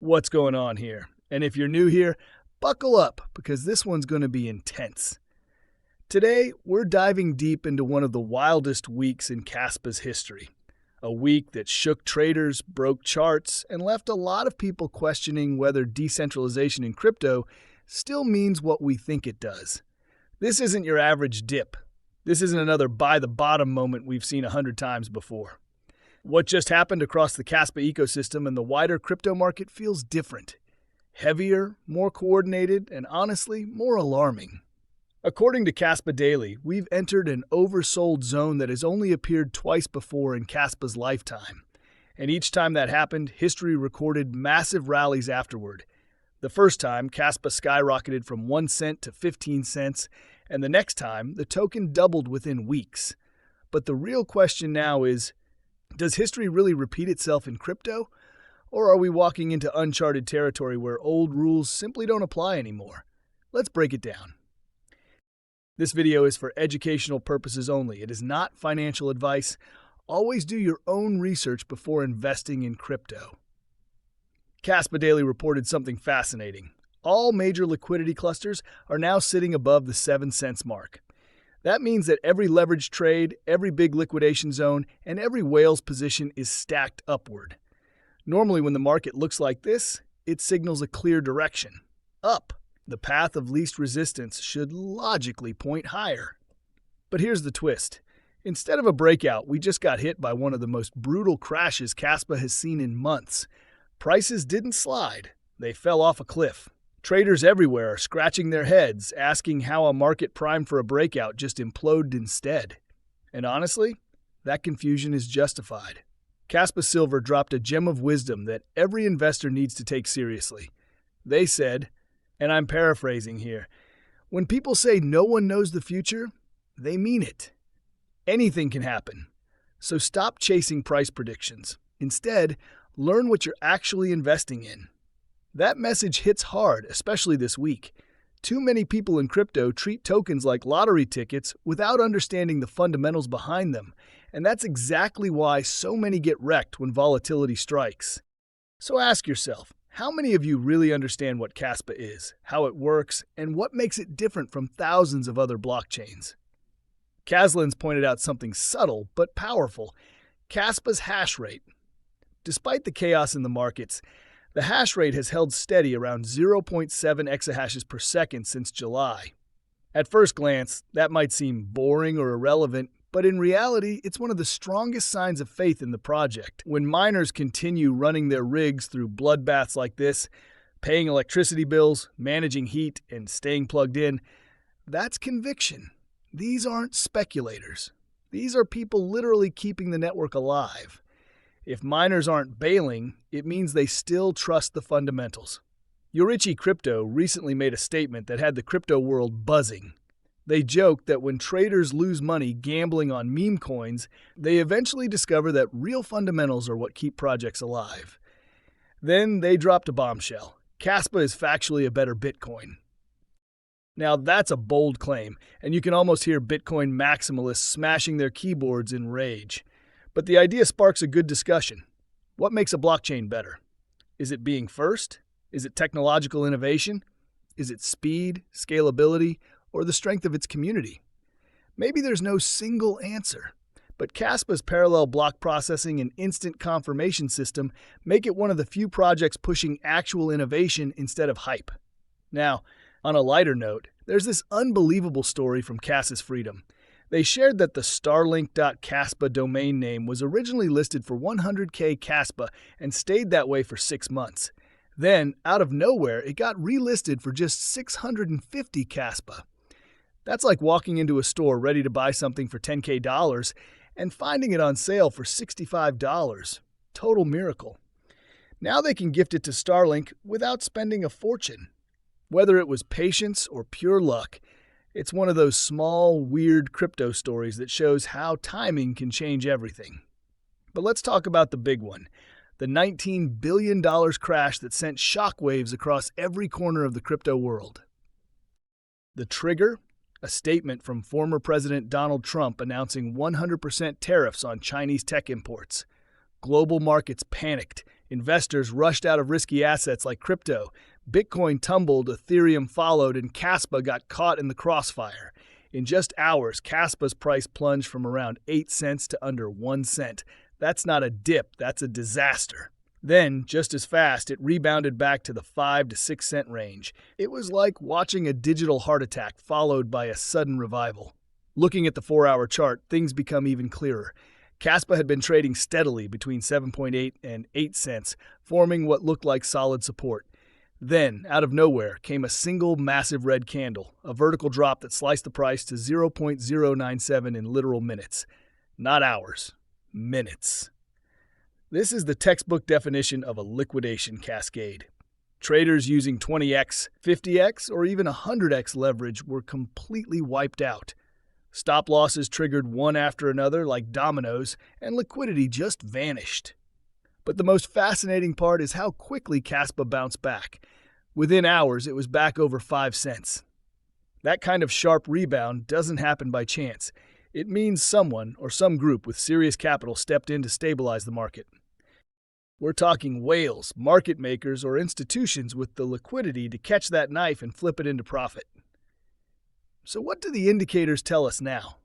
What's going on here? And if you're new here, buckle up because this one's going to be intense. Today, we're diving deep into one of the wildest weeks in Kaspa's history. A week that shook traders, broke charts, and left a lot of people questioning whether decentralization in crypto still means what we think it does. This isn't your average dip. This isn't another buy the bottom moment we've seen 100 times before. What just happened across the Kaspa ecosystem and the wider crypto market feels different. Heavier, more coordinated, and honestly, more alarming. According to Kaspa Daily, we've entered an oversold zone that has only appeared twice before in Kaspa's lifetime. And each time that happened, history recorded massive rallies afterward. The first time, Kaspa skyrocketed from 1 cent to 15 cents, and the next time, the token doubled within weeks. But the real question now is, does history really repeat itself in crypto? Or are we walking into uncharted territory where old rules simply don't apply anymore? Let's break it down. This video is for educational purposes only. It is not financial advice. Always do your own research before investing in crypto. Kaspa Daily reported something fascinating. All major liquidity clusters are now sitting above the 7 cents mark. That means that every leveraged trade, every big liquidation zone, and every whale's position is stacked upward. Normally, when the market looks like this, it signals a clear direction. Up. The path of least resistance should logically point higher. But here's the twist. Instead of a breakout, we just got hit by one of the most brutal crashes Kaspa has seen in months. Prices didn't slide. They fell off a cliff. Traders everywhere are scratching their heads, asking how a market primed for a breakout just imploded instead. And honestly, that confusion is justified. Kaspa Silver dropped a gem of wisdom that every investor needs to take seriously. They said, and I'm paraphrasing here, when people say no one knows the future, they mean it. Anything can happen. So stop chasing price predictions. Instead, learn what you're actually investing in. That message hits hard, especially this week. Too many people in crypto treat tokens like lottery tickets without understanding the fundamentals behind them, and that's exactly why so many get wrecked when volatility strikes. So ask yourself, how many of you really understand what Kaspa is, how it works, and what makes it different from thousands of other blockchains? Kaslan's pointed out something subtle but powerful: Kaspa's hash rate. Despite the chaos in the markets, the hash rate has held steady around 0.7 exahashes per second since July. At first glance, that might seem boring or irrelevant, but in reality, it's one of the strongest signs of faith in the project. When miners continue running their rigs through bloodbaths like this, paying electricity bills, managing heat, and staying plugged in, that's conviction. These aren't speculators. These are people literally keeping the network alive. If miners aren't bailing, it means they still trust the fundamentals. Yorichi Crypto recently made a statement that had the crypto world buzzing. They joked that when traders lose money gambling on meme coins, they eventually discover that real fundamentals are what keep projects alive. Then they dropped a bombshell. Kaspa is factually a better Bitcoin. Now that's a bold claim, and you can almost hear Bitcoin maximalists smashing their keyboards in rage. But the idea sparks a good discussion. What makes a blockchain better? Is it being first? Is it technological innovation? Is it speed, scalability, or the strength of its community? Maybe there's no single answer, but Kaspa's parallel block processing and instant confirmation system make it one of the few projects pushing actual innovation instead of hype. Now, on a lighter note, there's this unbelievable story from Kaspa's Freedom. They shared that the Starlink.Kaspa domain name was originally listed for 100K Kaspa and stayed that way for 6 months. Then, out of nowhere, it got relisted for just 650 Kaspa. That's like walking into a store ready to buy something for $10K and finding it on sale for $65. Total miracle. Now they can gift it to Starlink without spending a fortune. Whether it was patience or pure luck, it's one of those small, weird crypto stories that shows how timing can change everything. But let's talk about the big one, the $19 billion crash that sent shockwaves across every corner of the crypto world. The trigger? A statement from former President Donald Trump announcing 100% tariffs on Chinese tech imports. Global markets panicked, Investors rushed out of risky assets like crypto. Bitcoin tumbled, Ethereum followed, and Kaspa got caught in the crossfire. In just hours, Kaspa's price plunged from around 8 cents to under 1 cent. That's not a dip, that's a disaster. Then, just as fast, it rebounded back to the 5 to 6 cent range. It was like watching a digital heart attack followed by a sudden revival. Looking at the 4-hour chart, things become even clearer. Kaspa had been trading steadily between 7.8 and 8 cents, forming what looked like solid support. Then, out of nowhere, came a single massive red candle, a vertical drop that sliced the price to 0.097 in literal minutes. Not hours, minutes. This is the textbook definition of a liquidation cascade. Traders using 20x, 50x, or even 100x leverage were completely wiped out. Stop losses triggered one after another like dominoes, and liquidity just vanished. But the most fascinating part is how quickly Kaspa bounced back. Within hours, it was back over 5 cents. That kind of sharp rebound doesn't happen by chance. It means someone or some group with serious capital stepped in to stabilize the market. We're talking whales, market makers, or institutions with the liquidity to catch that knife and flip it into profit. So what do the indicators tell us now?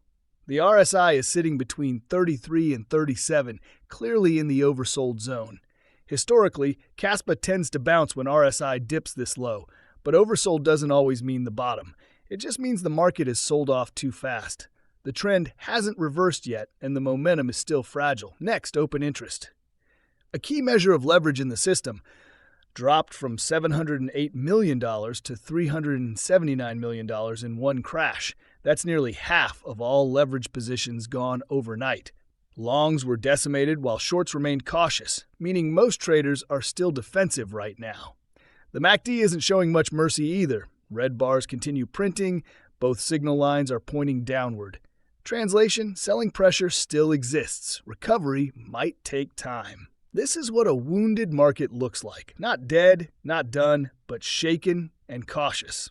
The RSI is sitting between 33 and 37, clearly in the oversold zone. Historically, Kaspa tends to bounce when RSI dips this low, but oversold doesn't always mean the bottom. It just means the market is sold off too fast. The trend hasn't reversed yet, and the momentum is still fragile. Next, open interest. A key measure of leverage in the system dropped from $708 million to $379 million in one crash. That's nearly half of all leverage positions gone overnight. Longs were decimated while shorts remained cautious, meaning most traders are still defensive right now. The MACD isn't showing much mercy either. Red bars continue printing, both signal lines are pointing downward. Translation, selling pressure still exists. Recovery might take time. This is what a wounded market looks like. Not dead, not done, but shaken and cautious.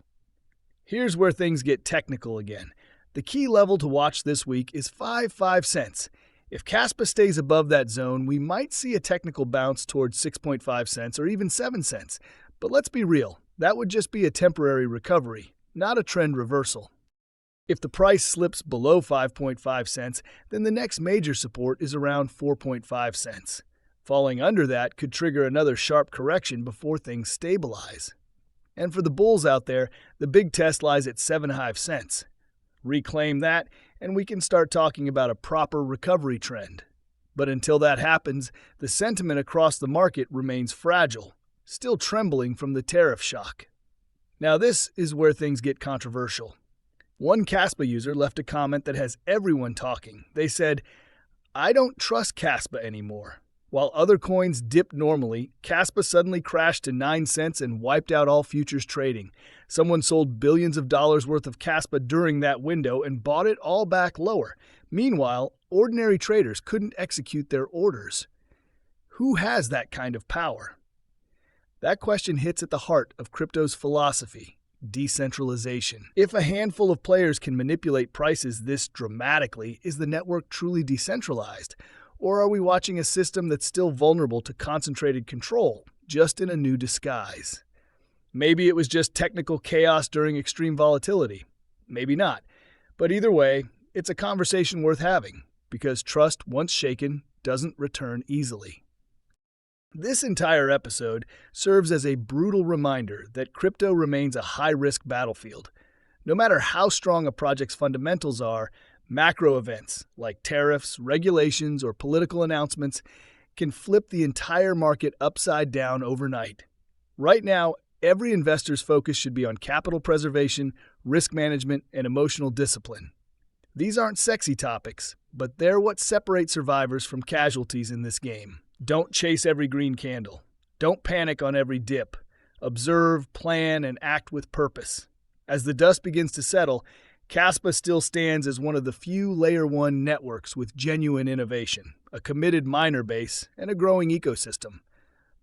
Here's where things get technical again. The key level to watch this week is 5 cents. If Kaspa stays above that zone, we might see a technical bounce towards 6.5 cents or even 7 cents. But let's be real, that would just be a temporary recovery, not a trend reversal. If the price slips below 5.5 cents, then the next major support is around 4.5 cents. Falling under that could trigger another sharp correction before things stabilize. And for the bulls out there, the big test lies at 7.5 cents. Reclaim that, and we can start talking about a proper recovery trend. But until that happens, the sentiment across the market remains fragile, still trembling from the tariff shock. Now this is where things get controversial. One Kaspa user left a comment that has everyone talking. They said, "I don't trust Kaspa anymore." While other coins dipped normally, Kaspa suddenly crashed to 9 cents and wiped out all futures trading. Someone sold billions of dollars worth of Kaspa during that window and bought it all back lower. Meanwhile, ordinary traders couldn't execute their orders. Who has that kind of power? That question hits at the heart of crypto's philosophy, decentralization. If a handful of players can manipulate prices this dramatically, is the network truly decentralized? Or are we watching a system that's still vulnerable to concentrated control, just in a new disguise? Maybe it was just technical chaos during extreme volatility. Maybe not. But either way, it's a conversation worth having, because trust, once shaken, doesn't return easily. This entire episode serves as a brutal reminder that crypto remains a high-risk battlefield. No matter how strong a project's fundamentals are, macro events like tariffs, regulations, or political announcements can flip the entire market upside down overnight. Right now, every investor's focus should be on capital preservation, risk management, and emotional discipline. These aren't sexy topics, but they're what separates survivors from casualties in this game. Don't chase every green candle. Don't panic on every dip. Observe, plan, and act with purpose. As the dust begins to settle, Kaspa still stands as one of the few Layer 1 networks with genuine innovation, a committed miner base, and a growing ecosystem.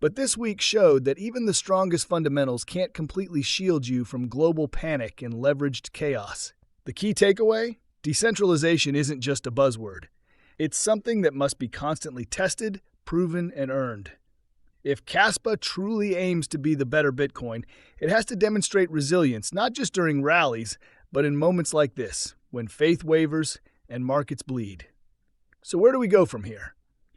But this week showed that even the strongest fundamentals can't completely shield you from global panic and leveraged chaos. The key takeaway? Decentralization isn't just a buzzword. It's something that must be constantly tested, proven, and earned. If Kaspa truly aims to be the better Bitcoin, it has to demonstrate resilience not just during rallies, but in moments like this, when faith wavers and markets bleed. So where do we go from here?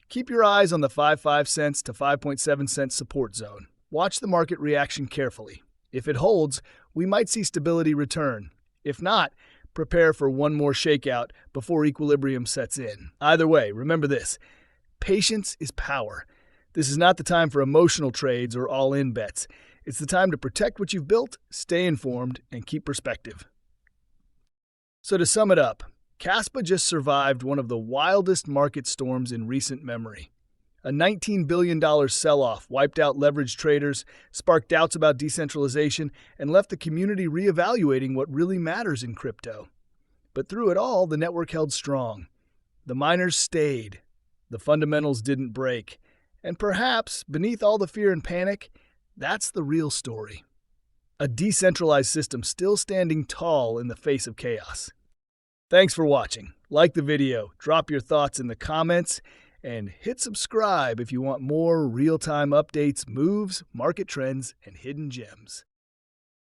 Keep your eyes on the 5.5 cents to 5.7 cents support zone. Watch the market reaction carefully. If it holds, we might see stability return. If not, prepare for one more shakeout before equilibrium sets in. Either way, remember this: patience is power. This is not the time for emotional trades or all-in bets. It's the time to protect what you've built, stay informed, and keep perspective. So to sum it up, Kaspa just survived one of the wildest market storms in recent memory. A $19 billion sell-off wiped out leveraged traders, sparked doubts about decentralization, and left the community reevaluating what really matters in crypto. But through it all, the network held strong. The miners stayed. The fundamentals didn't break. And perhaps, beneath all the fear and panic, that's the real story. A decentralized system still standing tall in the face of chaos. Thanks for watching. Like the video, drop your thoughts in the comments, and hit subscribe if you want more real-time updates, moves, market trends, and hidden gems.